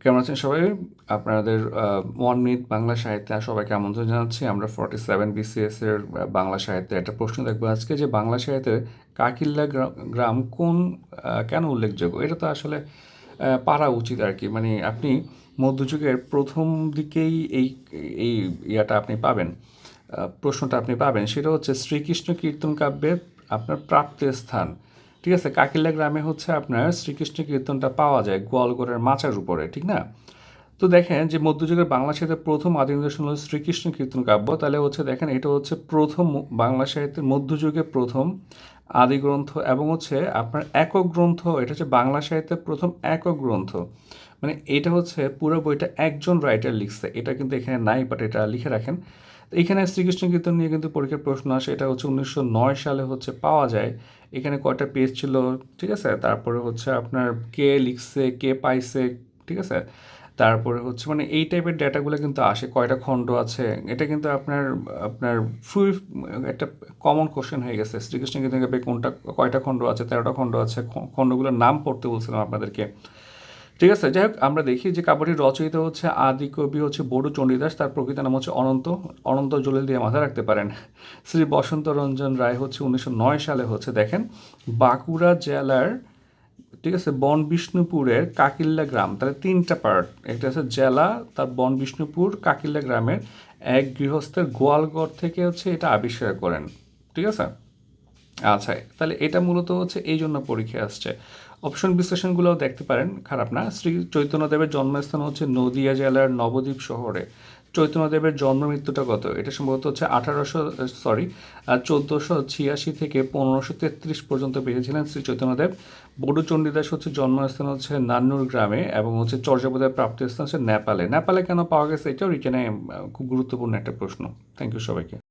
কেমন আছেন সবাই? আপনাদের 1 মিনিট বাংলা সাহিত্যে সবাইকে আমন্ত্রণ জানাচ্ছি। আমরা 47 BCS এর বাংলা সাহিত্যে একটা প্রশ্ন দেখব আজকে, যে বাংলা সাহিত্যে কাকিল্যা গ্রাম কেন উল্লেখযোগ্য? এটা তো আসলে পারা উচিত আর কি। মানে আপনি মধ্যযুগের প্রথম দিকেই এই এই ইয়াটা আপনি পাবেন, প্রশ্নটা আপনি পাবেন। সেটা হচ্ছে শ্রীকৃষ্ণ কীর্তন কাব্যের আপনার প্রাপ্ত স্থান। ঠিক আছে, কাকিল্যা গ্রামে হচ্ছে আপনার শ্রীকৃষ্ণ কীর্তনটা পাওয়া যায় গোয়ালগড়ের মাচার উপরে, ঠিক না? তো দেখেন যে মধ্যযুগের বাংলা সাহিত্যের প্রথম আদি নিদর্শন হলো শ্রীকৃষ্ণ কীর্তন কাব্য। তাহলে হচ্ছে দেখেন, এটা হচ্ছে প্রথম বাংলা সাহিত্যের মধ্যযুগের প্রথম আদি গ্রন্থ, এবং হচ্ছে আপনার একক গ্রন্থ। এটা হচ্ছে বাংলা সাহিত্যের প্রথম একক গ্রন্থ। মানে এটা হচ্ছে পুরো বইটা একজন রাইটার লিখছে, এটা কিন্তু এখানে নাই, বাট এটা লিখে রাখেন। এখানে শ্রীকৃষ্ণ কীর্তন নিয়ে কিন্তু পরীক্ষার প্রশ্ন আসে। এটা হচ্ছে 1909 সালে হচ্ছে পাওয়া যায়। এখানে কয়টা পেজ ছিল, ঠিক আছে? তারপরে হচ্ছে আপনার কে লিখছে, কে পাইছে, ঠিক আছে? তারপরে হচ্ছে মানে এই টাইপের ডেটাগুলো কিন্তু আসে, কয়টা খণ্ড আছে। এটা কিন্তু আপনার আপনার ফুল একটা কমন কোশ্চেন হয়ে গেছে। শ্রীকৃষ্ণ কীর্তন কাব্যে কয়টা খণ্ড আছে? 13টা খণ্ড আছে। খণ্ডগুলোর নাম পড়তে বলছিলাম আপনাদেরকে, ঠিক আছে? যাই হোক, আমরা দেখি যে কাব্যটির রচয়িতা হচ্ছে আদি কবি হচ্ছে বড়ু চণ্ডীদাস। তার প্রকৃত নাম হচ্ছে অনন্ত। অনন্ত জলিল দিয়ে মাথায় রাখতে পারেন। শ্রী বসন্ত রঞ্জন রায় হচ্ছে 1909 সালে হচ্ছে দেখেন বাঁকুড়া জেলার, ঠিক আছে, বনবিষ্ণুপুরের কাকিল্যা গ্রাম। তাহলে 3টা পার্ট, একটা হচ্ছে জেলা, তার বনবিষ্ণুপুর, কাকিল্যা গ্রামের এক গৃহস্থের গোয়ালঘর থেকে হচ্ছে এটা আবিষ্কার করেন, ঠিক আছে? আচ্ছা, তাহলে এটা মূলত হচ্ছে এই জন্য পরীক্ষায় আসছে। অপশন বিশ্লেষণগুলোও দেখতে পারেন, খারাপ না। শ্রী চৈতন্যদেবের জন্মস্থান হচ্ছে নদিয়া জেলার নবদ্বীপ শহরে। চৈতন্যদেবের জন্ম মৃত্যুটা কত? এটা সম্ভবত হচ্ছে 1486 থেকে 1533 পর্যন্ত বেঁচেছিলেন শ্রী চৈতন্যদেব। বড়ু চণ্ডীদাস হচ্ছে জন্মস্থান হচ্ছে নান্নুর গ্রামে, এবং হচ্ছে চর্যাপদের প্রাপ্তিস্থান হচ্ছে নেপালে। নেপালে কেন পাওয়া গেছে, এটাও রিটেনে খুব গুরুত্বপূর্ণ একটা প্রশ্ন। থ্যাংক ইউ সবাইকে।